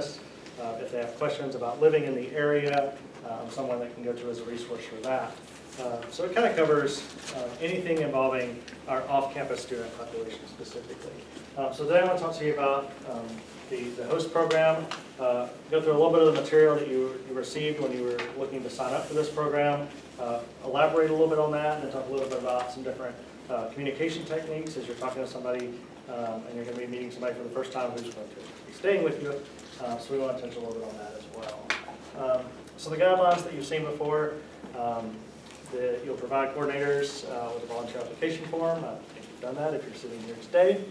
campus. If they have questions about living in the area, someone that can go to as a resource for that. So it kind of covers anything involving our off-campus student population specifically. So today I want to talk to you about the host program, go through a little bit of the material that you received when you were looking to sign up for this program, elaborate a little bit on that, and then talk a little bit about some different communication techniques as you're talking to somebody and you're going to be meeting somebody for the first time who's going to be staying with you. So we want to touch a little bit on that as well. So the guidelines that you've seen before, you'll provide coordinators with a volunteer application form. I think you've done that if you're sitting here today.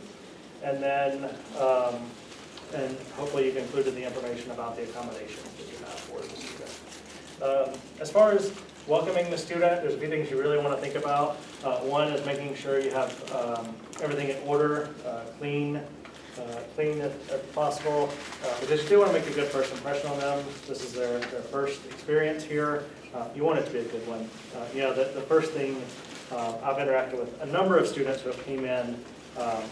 And then, and hopefully you've included the information about the accommodations that you have for the student. As far as welcoming the student, there's a few things you really want to think about. One is making sure you have everything in order, clean if possible, because you do want to make a good first impression on them. This is their first experience here. You want it to be a good one. The first thing, I've interacted with a number of students who have came in,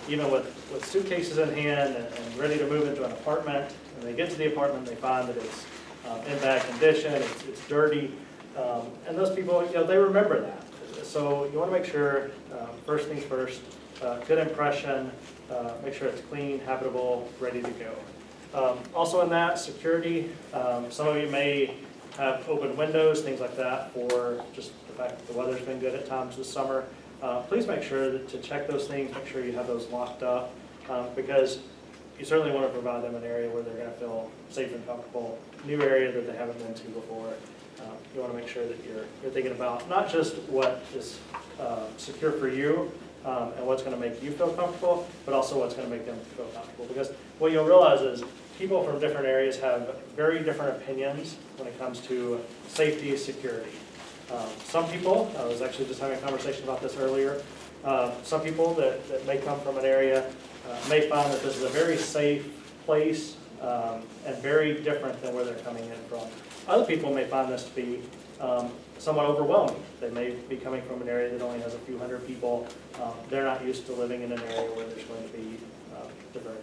even with suitcases in hand and ready to move into an apartment, and they get to the apartment, they find that it's in bad condition, it's dirty, and those people, they remember that. So you want to make sure, first things first, good impression, make sure it's clean, habitable, ready to go. Also in that, security, some of you may have open windows, things like that, for just the fact that the weather's been good at times this summer. Please make sure to check those things, make sure you have those locked up, because you certainly want to provide them an area where they're going to feel safe and comfortable, new area that they haven't been to before. You want to make sure that you're thinking about not just what is secure for you and what's going to make you feel comfortable, but also what's going to make them feel comfortable. Because what you'll realize is people from different areas have very different opinions when it comes to safety and security. Some people, I was actually just having a conversation about this earlier, some people that may come from an area may find that this is a very safe place and very different than where they're coming in from. Other people may find this to be somewhat overwhelming. They may be coming from an area that only has a few hundred people. They're not used to living in an area where there's going to be different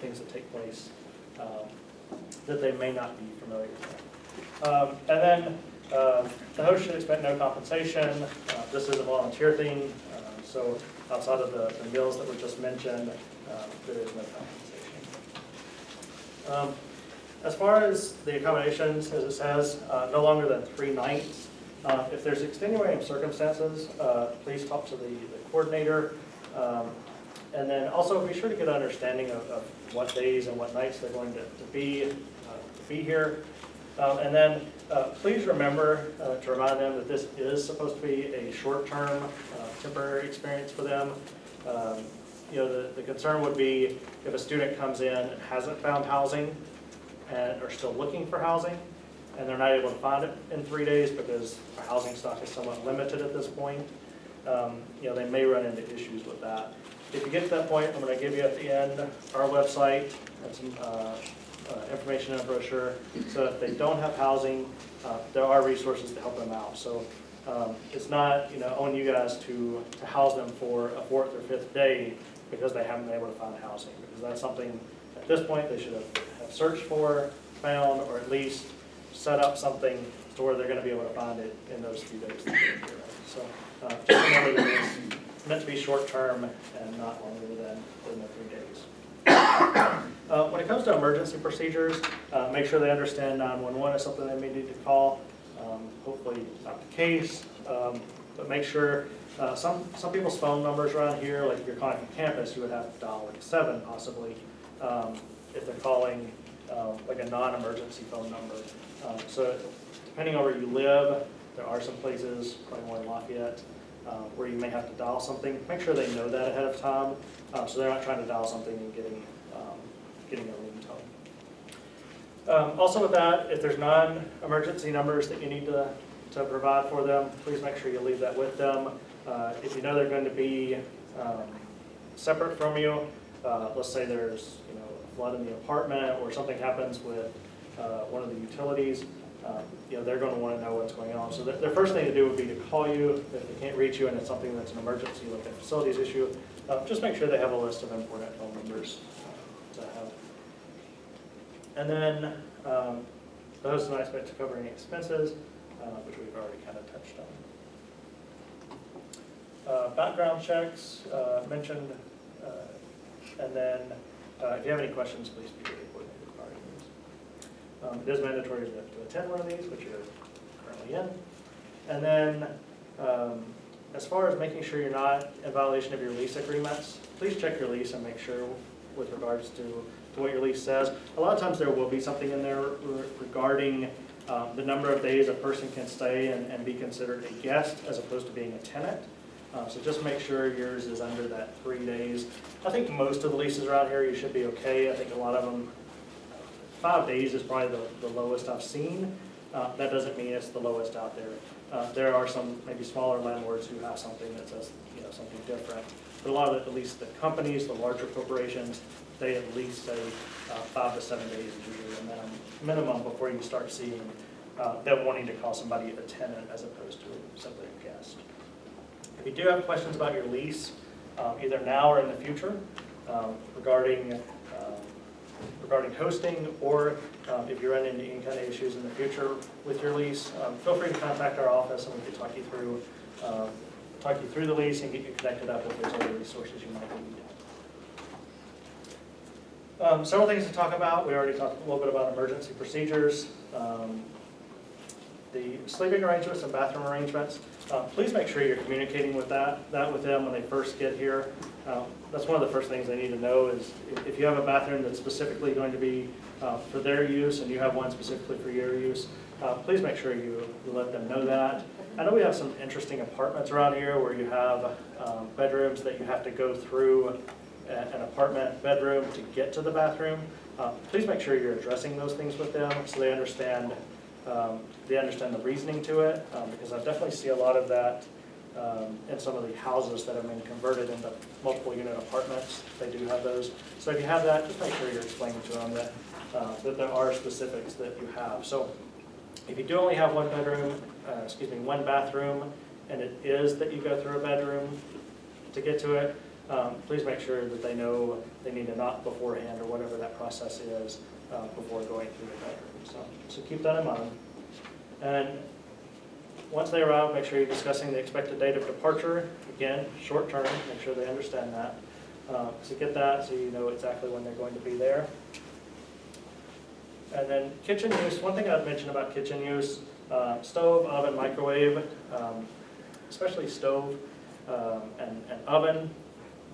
things that take place that they may not be familiar with. And then the host should expect no compensation. This is a volunteer thing, so outside of the meals that were just mentioned, there is no compensation. As far as the accommodations, as it says, no longer than 3 nights. If there's extenuating circumstances, please talk to the coordinator. And then also be sure to get an understanding of what days and what nights they're going to be here. And then please remember to remind them that this is supposed to be a short-term, temporary experience for them. The concern would be if a student comes in and hasn't found housing and are still looking for housing, and they're not able to find it in 3 days because our housing stock is somewhat limited at this point. They may run into issues with that. If you get to that point, I'm going to give you at the end our website and some information in a brochure. So if they don't have housing, there are resources to help them out. So it's not on you guys to house them for a 4th or 5th day because they haven't been able to find housing, because that's something at this point they should have searched for, found, or at least set up something to where they're going to be able to find it in those few days that they're here. So just remember that it's meant to be short term and not longer than the 3 days. When it comes to emergency procedures, make sure they understand 911 is something they may need to call. Hopefully not the case, but make sure some people's phone numbers around here, like if you're calling from campus, you would have to dial like 7 possibly if they're calling like a non-emergency phone number. So depending on where you live, there are some places, probably more in Lafayette, where you may have to dial something. Make sure they know that ahead of time, so they're not trying to dial something and getting a ringtone. Also with that, if there's non-emergency numbers that you need to provide for them, please make sure you leave that with them. If you know they're going to be separate from you, let's say there's a flood in the apartment or something happens with one of the utilities, they're going to want to know what's going on. So their first thing to do would be to call you if they can't reach you and it's something that's an emergency, like a facilities issue. Just make sure they have a list of important phone numbers to have. And then the host is not expected to cover any expenses, which we've already kind of touched on. Background checks mentioned, and then if you have any questions, please be ready to coordinate regarding these. It is mandatory to attend one of these, which you're currently in. And then as far as making sure you're not in violation of your lease agreements, please check your lease and make sure with regards to what your lease says. A lot of times there will be something in there regarding the number of days a person can stay and be considered a guest as opposed to being a tenant. So just make sure yours is under that 3 days. I think most of the leases around here you should be okay. I think a lot of them, 5 days is probably the lowest I've seen. That doesn't mean it's the lowest out there. There are some maybe smaller landlords who have something that says something different. But a lot of it, at least the companies, the larger corporations, they at least say 5 to 7 days is usually a minimum before you start seeing them wanting to call somebody a tenant as opposed to simply a guest. If you do have questions about your lease, either now or in the future, regarding hosting, or if you run into any kind of issues in the future with your lease, feel free to contact our office and we can talk you through the lease and get you connected up with those other resources you might need. Several things to talk about. We already talked a little bit about emergency procedures. The sleeping arrangements and bathroom arrangements. Please make sure you're communicating with that with them when they first get here. That's one of the first things they need to know is if you have a bathroom that's specifically going to be for their use and you have one specifically for your use, please make sure you let them know that. I know we have some interesting apartments around here where you have bedrooms that you have to go through an apartment bedroom to get to the bathroom. Please make sure you're addressing those things with them so they understand the reasoning to it, because I definitely see a lot of that in some of the houses that have been converted into multiple unit apartments. They do have those. So if you have that, just make sure you're explaining to them that there are specifics that you have. So if you do only have one bathroom, and it is that you go through a bedroom to get to it, please make sure that they know they need to knock beforehand or whatever that process is before going through the bedroom. So keep that in mind. And once they arrive, make sure you're discussing the expected date of departure. Again, short term, make sure they understand that. So get that so you know exactly when they're going to be there. And then kitchen use. One thing I'd mention about kitchen use, stove, oven, microwave, especially stove and oven,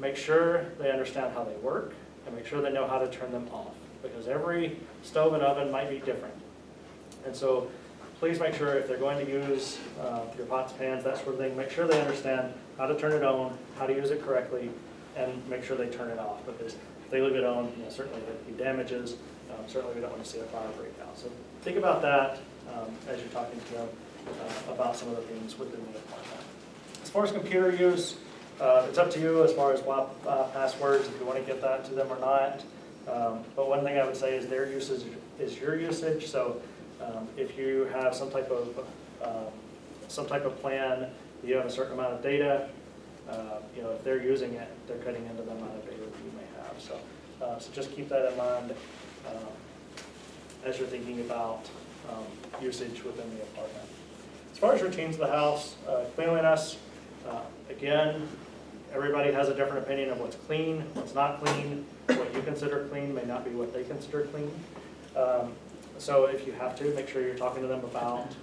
make sure they understand how they work and make sure they know how to turn them off, because every stove and oven might be different. And so please make sure if they're going to use your pots, pans, that sort of thing, make sure they understand how to turn it on, how to use it correctly, and make sure they turn it off, because if they leave it on, certainly there'd be damages. Certainly we don't want to see a fire break out. So think about that as you're talking to them about some of the things within the apartment. As far as computer use, it's up to you as far as passwords, if you want to get that to them or not. But one thing I would say is their usage is your usage. So if you have some type of plan, you have a certain amount of data. If they're using it, they're cutting into the amount of data that you may have. So just keep that in mind as you're thinking about usage within the apartment. As far as routines of the house, cleanliness, again, everybody has a different opinion of what's clean, what's not clean. What you consider clean may not be what they consider clean. So if you have to, make sure you're talking to them about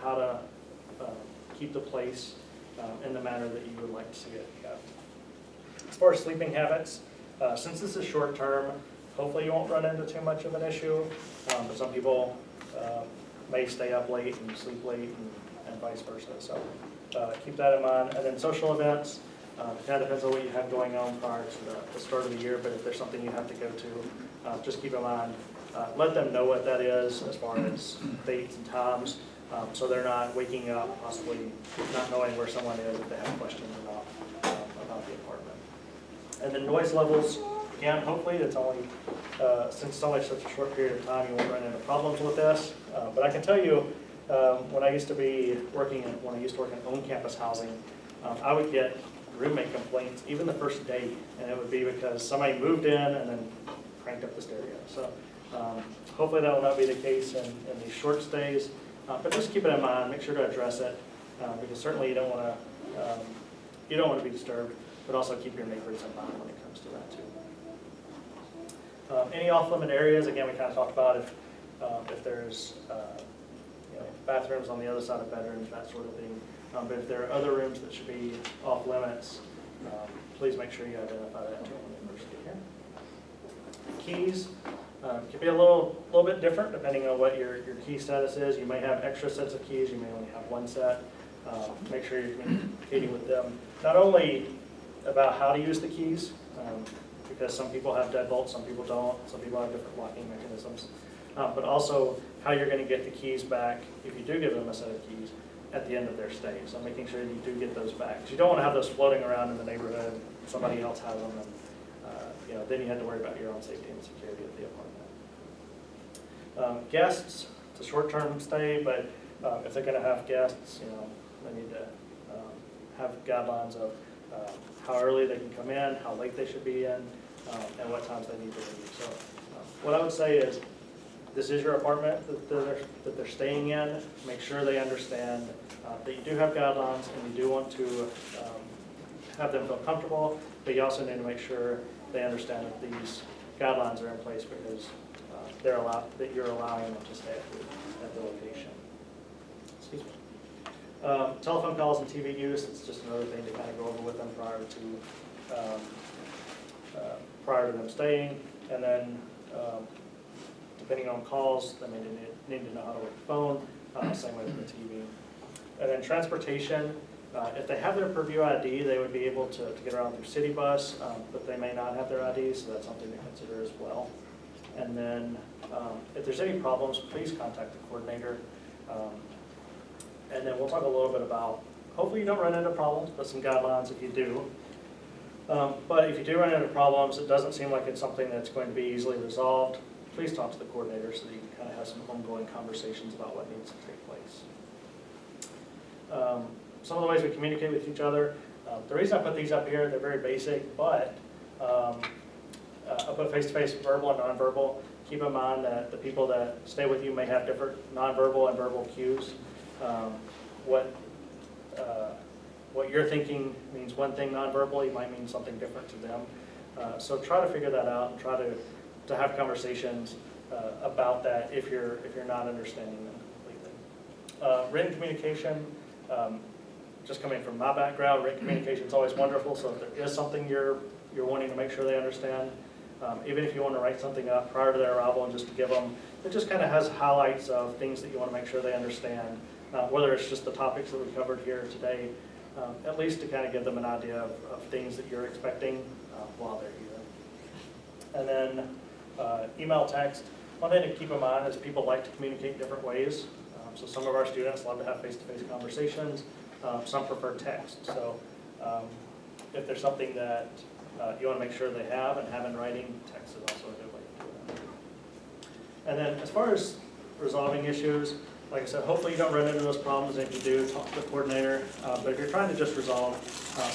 how to keep the place in the manner that you would like to see it kept. As far as sleeping habits, since this is short term, hopefully you won't run into too much of an issue, but some people may stay up late and sleep late and vice versa. So keep that in mind. And then social events, it kind of depends on what you have going on prior to the start of the year, but if there's something you have to go to, just keep in mind, let them know what that is as far as dates and times, so they're not waking up possibly not knowing where someone is if they have questions about the apartment. And then noise levels, again, hopefully it's only, since it's only such a short period of time, you won't run into problems with this. But I can tell you, when I used to work in on-campus housing, I would get roommate complaints even the first day, and it would be because somebody moved in and then cranked up the stereo. So Hopefully that will not be the case in these short stays, but just keep it in mind, make sure to address it, because certainly you don't want to be disturbed, but also keep your neighbors in mind when it comes to that too. Any off-limit areas, again, we kind of talked about if there's bathrooms on the other side of bedrooms, that sort of thing. But if there are other rooms that should be off limits, please make sure you identify that when you first get here. Keys can be a little bit different depending on what your key status is. You may have extra sets of keys, you may only have one set. Make sure you're communicating with them, not only about how to use the keys, because some people have deadbolts, some people don't, some people have different locking mechanisms, but also how you're going to get the keys back if you do give them a set of keys at the end of their stay. So making sure you do get those back. Because you don't want to have those floating around in the neighborhood, somebody else has them, and then you have to worry about your own safety and security of the apartment. Guests, it's a short-term stay, but if they're going to have guests, they need to have guidelines of how early they can come in, how late they should be in, and what times they need to leave. So what I would say is, this is your apartment that they're staying in. Make sure they understand that you do have guidelines and you do want to have them feel comfortable, but you also need to make sure they understand that these guidelines are in place because that you're allowing them to stay at the location. Excuse me. Telephone calls and TV use, it's just another thing to kind of go over with them prior to them staying. And then depending on calls, they may need to know how to work the phone, same way with the TV. And then transportation, if they have their Purview ID, they would be able to get around through city bus, but they may not have their ID, so that's something to consider as well. And then if there's any problems, please contact the coordinator. And then we'll talk a little bit about, hopefully you don't run into problems, but some guidelines if you do. But if you do run into problems, it doesn't seem like it's something that's going to be easily resolved. Please talk to the coordinator so that you can kind of have some ongoing conversations about what needs to take place. Some of the ways we communicate with each other. The reason I put these up here, they're very basic, but I put face-to-face, verbal and nonverbal. Keep in mind that the people that stay with you may have different nonverbal and verbal cues. What you're thinking means one thing nonverbally might mean something different to them. So try to figure that out and try to have conversations about that if you're not understanding them completely. Written communication, just coming from my background, written communication is always wonderful. So if there is something you're wanting to make sure they understand, even if you want to write something up prior to their arrival and just to give them, it just kind of has highlights of things that you want to make sure they understand, whether it's just the topics that we covered here today, at least to kind of give them an idea of things that you're expecting while they're here. And then email, text. One thing to keep in mind is people like to communicate different ways. So some of our students love to have face-to-face conversations. Some prefer text. So if there's something that you want to make sure they have and have in writing, text is also a good way to do that. And then as far as resolving issues, like I said, hopefully you don't run into those problems. If you do, talk to the coordinator. But if you're trying to just resolve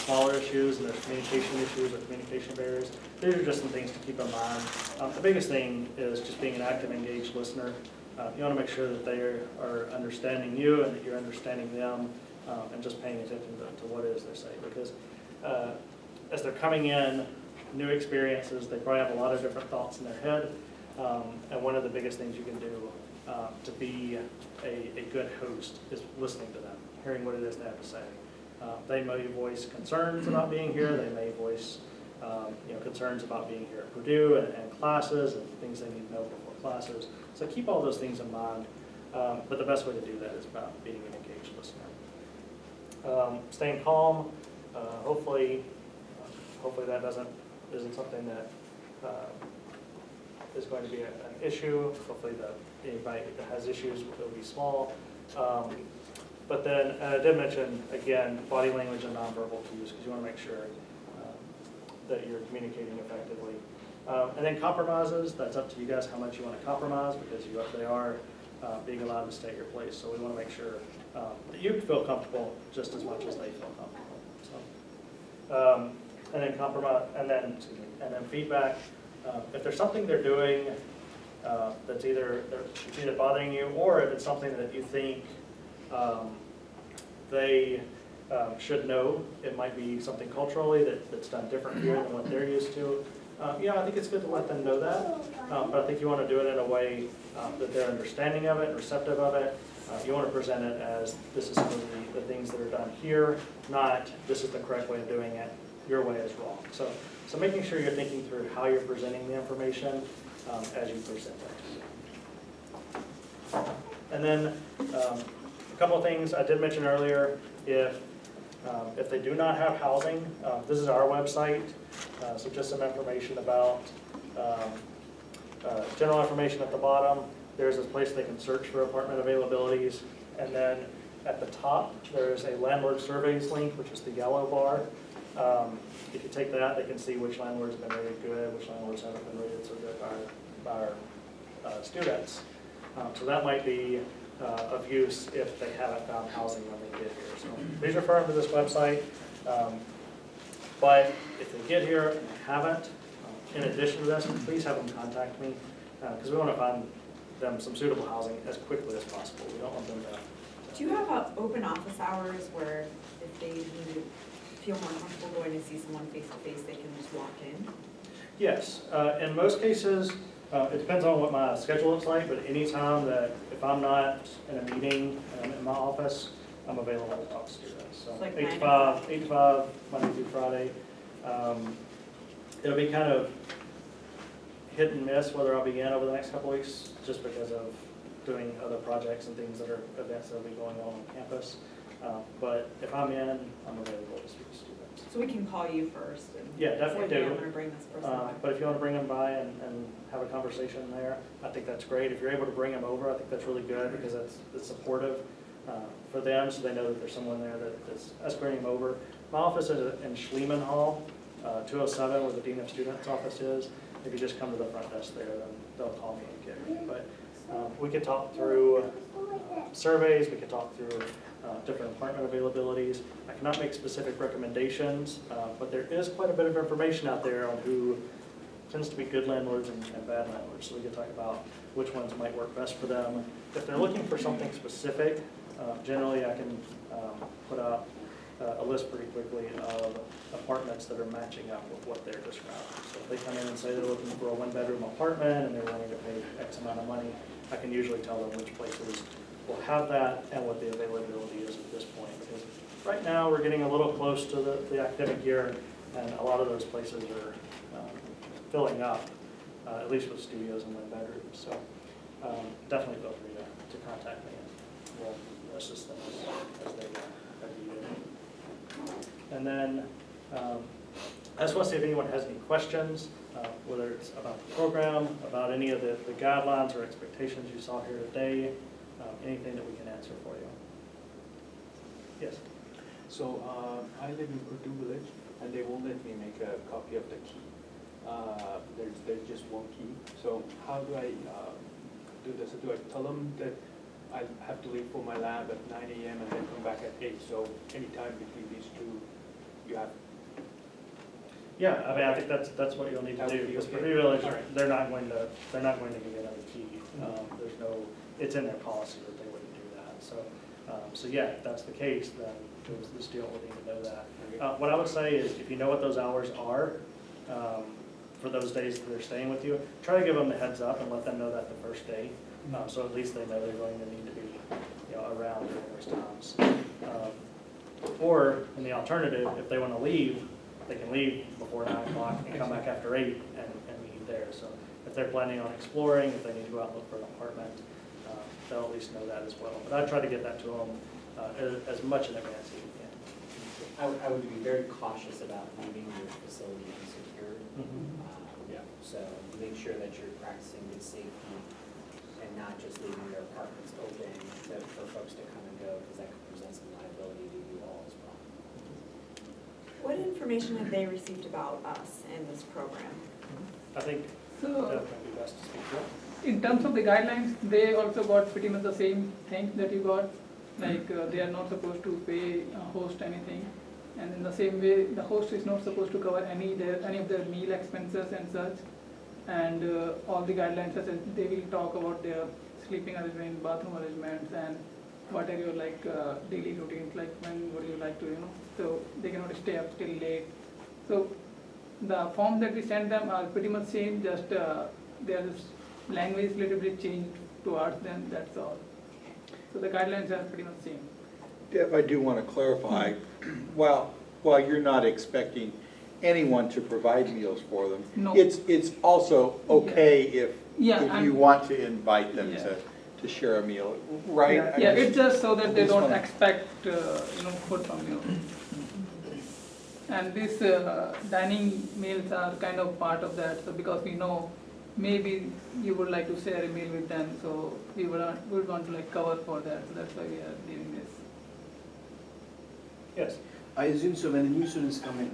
smaller issues and there's communication issues or communication barriers, these are just some things to keep in mind. The biggest thing is just being an active, engaged listener. You want to make sure that they are understanding you and that you're understanding them, and just paying attention to what it is they're saying. Because as they're coming in, new experiences, they probably have a lot of different thoughts in their head. And one of the biggest things you can do to be a good host is listening to them, hearing what it is they have to say. They may voice concerns about being here. They may voice concerns about being here at Purdue and classes and things they need to know before classes. So keep all those things in mind. But the best way to do that is about being an engaged listener. Staying calm. Hopefully that isn't something that is going to be an issue. Hopefully anybody that has issues will be small. But then, I did mention, again, body language and nonverbal cues, because you want to make sure that you're communicating effectively. And then compromises, that's up to you guys how much you want to compromise, because they are being allowed to stay at your place. So we want to make sure that you feel comfortable just as much as they feel comfortable. So, and then feedback. If there's something they're doing that's either bothering you, or if it's something that you think they should know. It might be something culturally that's done different here than what they're used to. I think it's good to let them know that, but I think you want to do it in a way that they're understanding of it, receptive of it. You want to present it as this is some of the things that are done here, not this is the correct way of doing it, your way is wrong. So making sure you're thinking through how you're presenting the information as you present it. And then a couple of things I did mention earlier, if they do not have housing, this is our website, so just some information about, general information at the bottom. There's this place they can search for apartment availabilities, and then at the top there's a landlord surveys link, which is the yellow bar. If you take that, they can see which landlords have been rated good, which landlords haven't been rated so good by our students. So that might be of use if they haven't found housing when they get here. So please refer them to this website. But if they get here and they haven't, in addition to this, please have them contact me, because we want to find them some suitable housing as quickly as possible. We don't want them to. Do you have open office hours where if they need to feel more comfortable going to see someone face to face, they can just walk in? Yes, in most cases, it depends on what my schedule looks like, but anytime that if I'm not in a meeting in my office, I'm available to talk to students. So like 8 to 5, Monday through Friday. It'll be kind of hit and miss whether I'll be in over the next couple weeks, just because of doing other projects and things that are events that will be going on campus. But if I'm in, I'm available to speak to students. So we can call you first. And Yeah, definitely say, do. I'm going to bring this person by. But if you want to bring them by and have a conversation there, I think that's great. If you're able to bring them over, I think that's really good, because it's supportive for them, so they know that there's someone there that's escorting them over. My office is in Schliemann Hall, 207, where the Dean of Students office is. If you just come to the front desk there, then they'll call me and get me. But we could talk through surveys, we could talk through different apartment availabilities. I cannot make specific recommendations, but there is quite a bit of information out there on who tends to be good landlords and bad landlords. So we could talk about which ones might work best for them. If they're looking for something specific, generally I can put out a list pretty quickly of apartments that are matching up with what they're describing. So if they come in and say they're looking for a one-bedroom apartment and they're willing to pay X amount of money, I can usually tell them which places will have that and what the availability is at this point. Because right now we're getting a little close to the academic year, and a lot of those places are filling up, at least with studios and one bedrooms. So definitely feel free to contact me, and we'll assist them as they need it. And then I just want to see if anyone has any questions, whether it's about the program, about any of the guidelines or expectations you saw here today, anything that we can answer for you. Yes? So I live in Urdu Village, and they won't let me make a copy of the key. There's just one key. So how do I do this? Do I tell them that I have to leave for my lab at 9 a.m. and then come back at 8? So anytime between these two, you have. Yeah, I mean, I think that's what you'll need to do, because for Village, they're not going to give you another key. There's no, it's in their policy that they wouldn't do that. So yeah, if that's the case, then the student will need to know that. What I would say is, if you know what those hours are, for those days that they're staying with you, try to give them the heads up and let them know that the first day, so at least they know they're going to need to be around during those times. Or in the alternative, if they want to leave, they can leave before 9 o'clock and come back after 8 and meet there. So if they're planning on exploring, if they need to go out and look for an apartment, they'll at least know that as well. But I try to get that to them as much in advance as you can. I would be very cautious about leaving your facility unsecured. So make sure that you're practicing good safety and not just leaving your apartments open for folks to come and go, because that could present some liability to you all as well. What information have they received about us and this program? I think that might be best to speak to. In terms of the guidelines, they also got pretty much the same thing that you got. Like they are not supposed to pay host anything, and in the same way, the host is not supposed to cover any of their meal expenses and such. and all the guidelines, such as they will talk about their sleeping arrangement, bathroom arrangements, and what are your like daily routines, like when would you like to, so they cannot stay up till late. So the forms that we send them are pretty much same, just their language little bit changed towards them, that's all. So the guidelines are pretty much same. Deb, I do want to clarify, while you're not expecting anyone to provide meals for them, No. it's also okay if Yeah, you I'm- want to invite them Yeah. to share a meal, right? Yeah, it's just so that they This don't one. expect, food from you. And these dining meals are kind of part of that, so because we know maybe you would like to share a meal with them, so we would want to like cover for that, so that's why we are doing this. Yes. I assume so when the new students come in,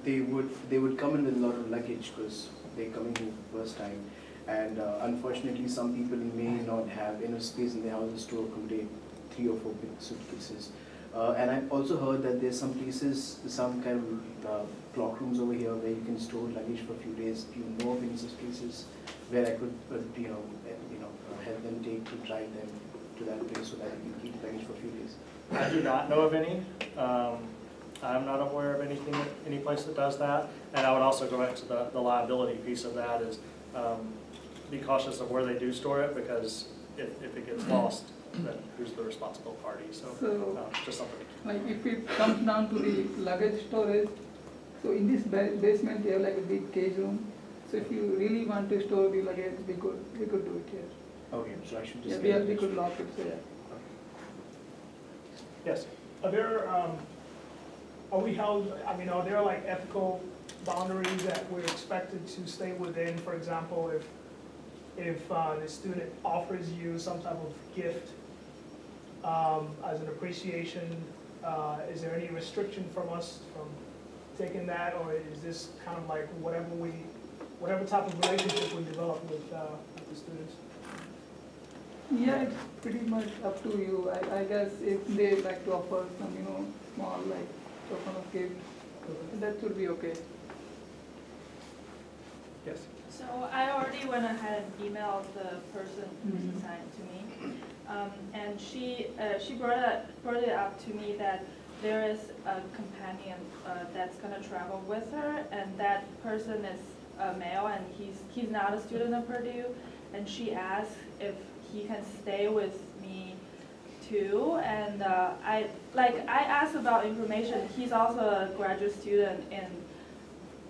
they would come in with a lot of luggage because they're coming in the first time. And unfortunately, some people may not have enough space in their houses to accommodate 3 or 4 big suitcases. And I've also heard that there's some places, some kind of clock rooms over here where you can store luggage for a few days. Do you know of any such places where I could, help them to drive them to that place so that you can keep luggage for a few days? I do not know of any. I'm not aware of anything, any place that does that. And I would also go back to the liability piece of that is be cautious of where they do store it, because if it gets lost, then who's the responsible party? So just something to keep. Like if it comes down to the luggage storage, so in this basement, you have like a big cage room. So if you really want to store the luggage, we could do it here. Okay, so I should Yeah, just. we could lock it, so yeah. Yes. Are there, are we held, are there like ethical boundaries that we're expected to stay within? For example, if the student offers you some type of gift as an appreciation, is there any restriction from us from taking that, or is this kind of like whatever type of relationship we develop with the students? Yeah, it's pretty much up to you. I guess if they like to offer some, small like token of gift, that should be okay. Yes. So I already went ahead and emailed the person who's assigned to me. And she brought it up to me that there is a companion that's gonna travel with her, and that person is a male, and he's not a student of Purdue, and she asked if he can stay with me too, and I asked about information. He's also a graduate student in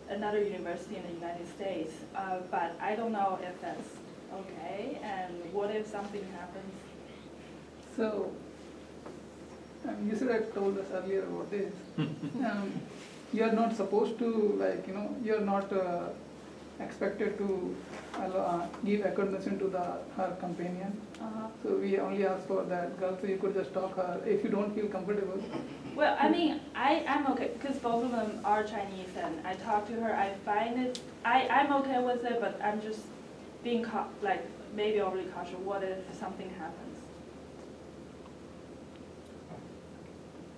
another university in the United States, but I don't know if that's okay, and what if something happens? So, you should have told us earlier about this. You are not supposed to, you are not expected to give accommodation to her companion. So we only ask for that girl, so you could just talk her if you don't feel comfortable. Well, I'm okay, because both of them are Chinese, and I talked to her, I find it, I'm okay with it, but I'm just being maybe overly cautious. What if something happens?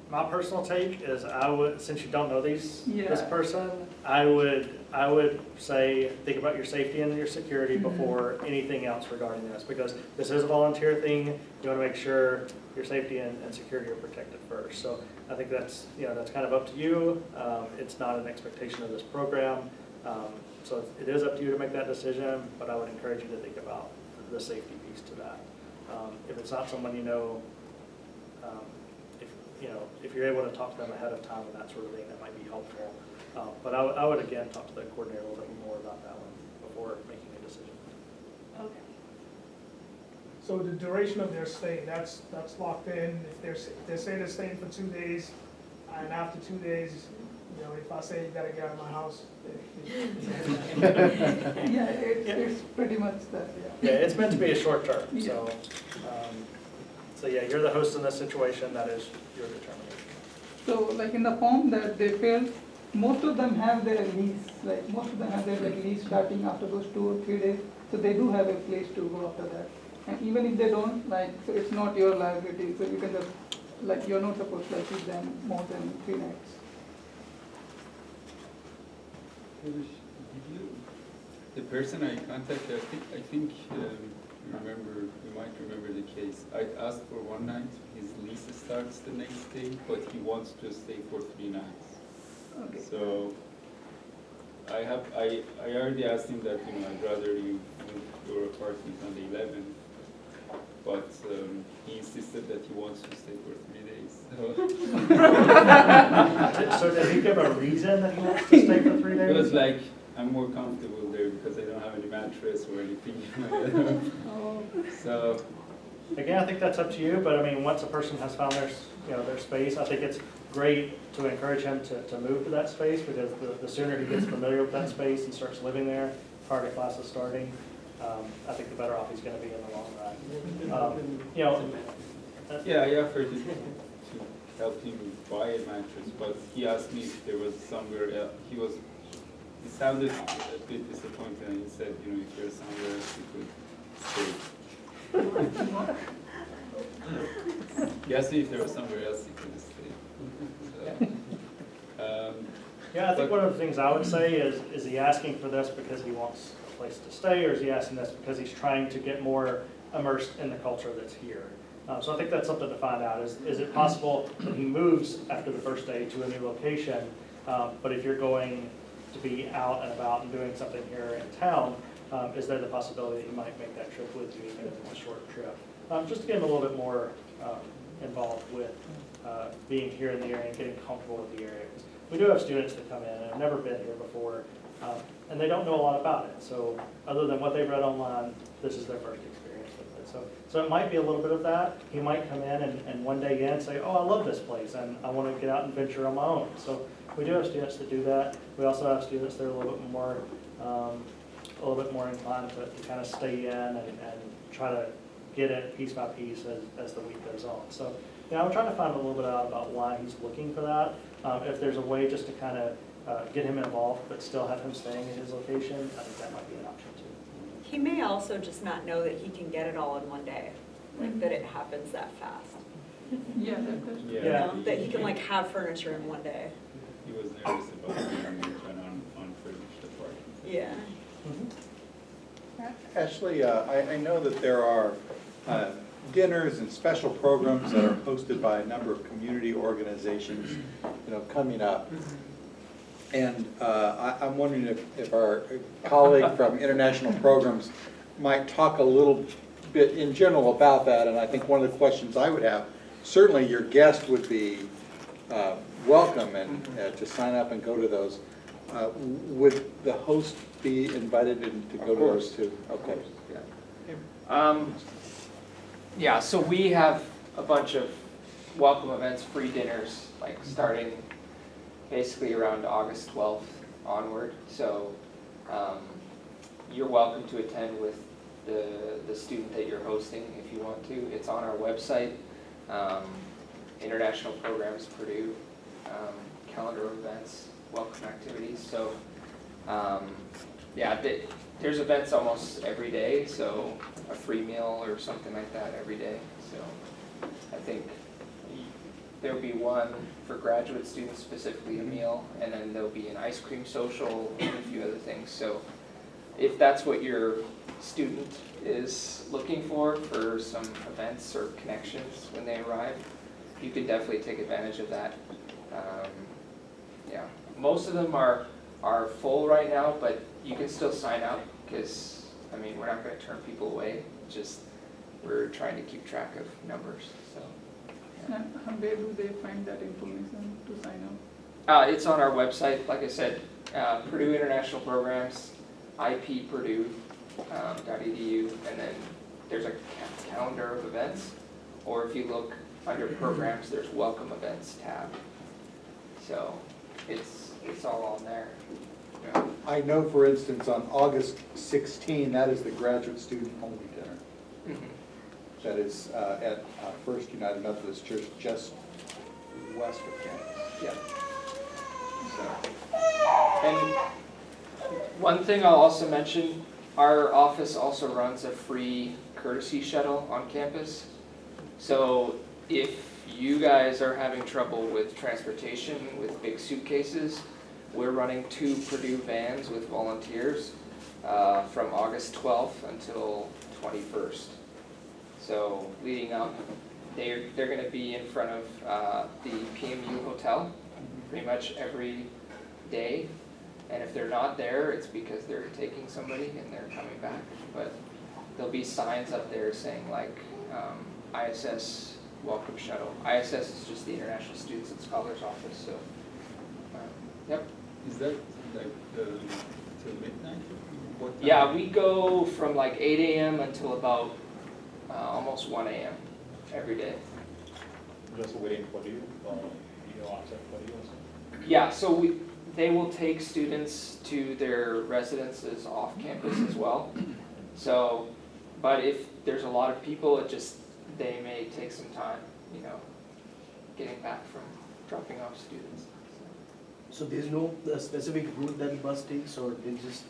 My personal take is I would, since you don't know this Yeah. person, I would say, think about your safety and your security before anything else regarding this, because this is a volunteer thing. You want to make sure your safety and security are protected first. So I think that's kind of up to you. It's not an expectation of this program. So it is up to you to make that decision, but I would encourage you to think about the safety piece to that. If it's not someone you know, if you're able to talk to them ahead of time and that sort of thing, that might be helpful. But I would again talk to the coordinator a little bit more about that one before making a decision. Okay. So the duration of their stay, that's locked in. If they say they're staying for 2 days, and after 2 days, if I say you gotta get out of my house. Yeah, it's pretty much that, yeah. Yeah, it's meant to be a short term, Yeah. so yeah, you're the host in this situation, that is your determination. So like in the form that they filled, most of them have their lease, lease starting after those 2 or 3 days. So they do have a place to go after that. And even if they don't, so it's not your liability, so you can just, you're not supposed to keep them more than 3 nights. The person I contacted, I think you might remember the case. I asked for one night, his lease starts the next day, but he wants to stay for 3 nights. Okay. So, I already asked him that, I'd rather you move your apartment on the 11th, but he insisted that he wants to stay for 3 days, so. So did he give a reason that he wants to stay for 3 It days? was like, I'm more comfortable there because I don't have any mattress or anything. Oh. So, Again, I think that's up to you, but I mean, once a person has found their, their space, I think it's great to encourage him to move to that space, because the sooner he gets familiar with that space and starts living there prior to classes starting, I think the better off he's gonna be in the long run. yeah, I offered to help him buy a mattress, but he asked me if there was somewhere else. He sounded a bit disappointed, and he said, if there's somewhere else he could stay. He asked me if there was somewhere else he could stay. So, Yeah, I think one of the things I would say is he asking for this because he wants a place to stay, or is he asking this because he's trying to get more immersed in the culture that's here? So I think that's something to find out. Is it possible that he moves after the first day to a new location, but if you're going to be out and about and doing something here in town, is there the possibility that you might make that trip with you, even if it's a short trip? Just to get him a little bit more involved with being here in the area and getting comfortable with the area. We do have students that come in and have never been here before, and they don't know a lot about it. So other than what they've read online, this is their first experience with it. So it might be a little bit of that. He might come in and one day in say, oh, I love this place, and I want to get out and venture on my own. So we do have students that do that. We also have students that are a little bit more inclined to kind of stay in and try to get it piece by piece as the week goes on. So, I'm trying to find a little bit out about why he's looking for that. If there's a way just to kind of get him involved, but still have him staying in his location, I think that might be an option too. He may also just not know that he can get it all in one day, like that it happens that fast. Yeah, that's yeah, You know, that he can like have furniture in one day. he was nervous about being an unfurnished apartment. Yeah. Ashley, I know that there are dinners and special programs that are hosted by a number of community organizations, coming up. And I'm wondering if our colleague from International Programs might talk a little bit in general about that. And I think one of the questions I would have, certainly your guest would be welcome and to sign up and go to those. Would the host be invited to go to those too? Okay. Yeah, so we have a bunch of welcome events, free dinners, like starting basically around August 12th onward. So you're welcome to attend with the student that you're hosting if you want to. It's on our website, International Programs Purdue, calendar of events, welcome activities. So yeah, there's events almost every day, so a free meal or something like that every day. So I think there'll be one for graduate students, specifically a meal, and then there'll be an ice cream social and a few other things. So if that's what your student is looking for some events or connections when they arrive, you can definitely take advantage of that. Yeah, most of them are full right now, but you can still sign up because, we're not going to turn people away. Just we're trying to keep track of numbers. So. Yeah. And where do they find that information to sign up? It's on our website, like I said, Purdue International Programs, ippurdue.edu, and then there's a calendar of events, or if you look under programs, there's welcome events tab. So it's all on there. Yeah. I know, for instance, on August 16, that is the graduate student only dinner. Mm-hmm. That is at First United Methodist Church, just west of campus. Yeah. So, and one thing I'll also mention, our office also runs a free courtesy shuttle on campus. So if you guys are having trouble with transportation with big suitcases, we're running 2 Purdue vans with volunteers. from August 12th until 21st. So leading up, they're going to be in front of the PMU hotel pretty much every day. And if they're not there, it's because they're taking somebody and they're coming back. But there'll be signs up there saying like ISS welcome shuttle. ISS is just the International Students and Scholars Office. So, yep. Is that like till midnight? What time? Yeah, we go from like 8 a.m. until about almost 1 a.m. every day. Just waiting for you, answer for you also? Yeah, so they will take students to their residences off campus as well. So, but if there's a lot of people, they may take some time, getting back from dropping off students. So there's no specific route that the bus takes, or it's just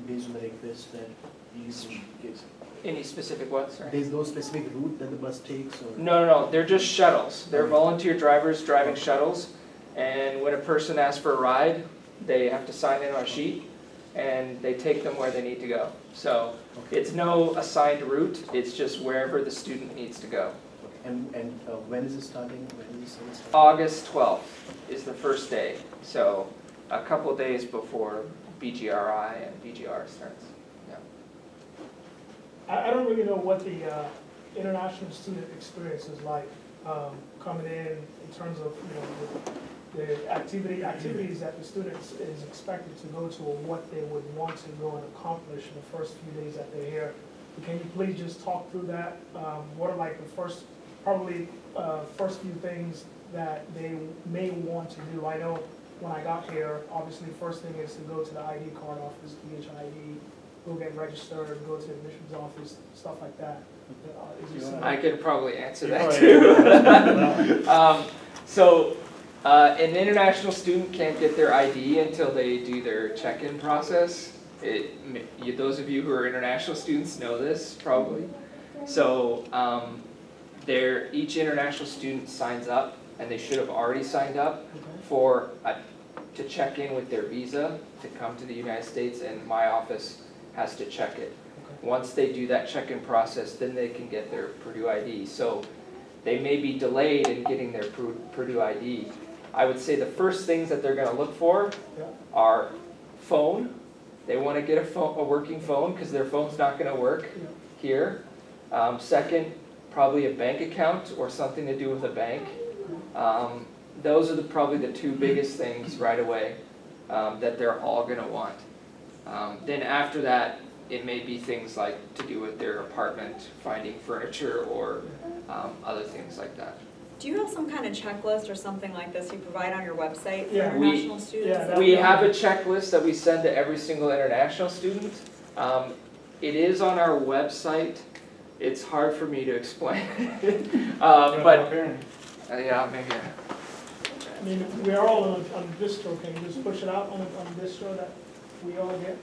based on the request that these kids? Any specific what, sorry? There's no specific route that the bus takes, or? No, they're just shuttles. They're volunteer drivers driving shuttles. And when a person asks for a ride, they have to sign in on a sheet, and they take them where they need to go. So it's no assigned route, it's just wherever the student needs to go. And when is it starting? When is it starting? August 12th is the first day, so a couple days before BGRI and BGR starts. Yeah. I don't really know what the international student experience is like coming in terms of, the activities that the students is expected to go to, or what they would want to go and accomplish in the first few days that they're here. Can you please just talk through that? What are like the first few things that they may want to do? I know when I got here, obviously first thing is to go to the ID card office, PHID, go get registered, go to the admissions office, stuff like that. I could probably answer that too. So an international student can't get their ID until they do their check-in process. Those of you who are international students know this probably. So each international student signs up, and they should have already signed up to check in with their visa to come to the United States, and my office has to check it. Once they do that check-in process, then they can get their Purdue ID. So they may be delayed in getting their Purdue ID. I would say the first things that they're going to look for are phone. They want to get a working phone because their phone's not going to work here. Second, probably a bank account or something to do with a bank. Those are probably the two biggest things right away that they're all going to want. Then after that, it may be things like to do with their apartment, finding furniture, or other things like that. Do you have some kind of checklist or something like this you provide on your website for Yeah. international students? We have a checklist that we send to every single international student. It is on our website. It's hard for me to explain. But yeah, maybe. I mean, we're all on a distro. Can you just push it out on a distro that we all get?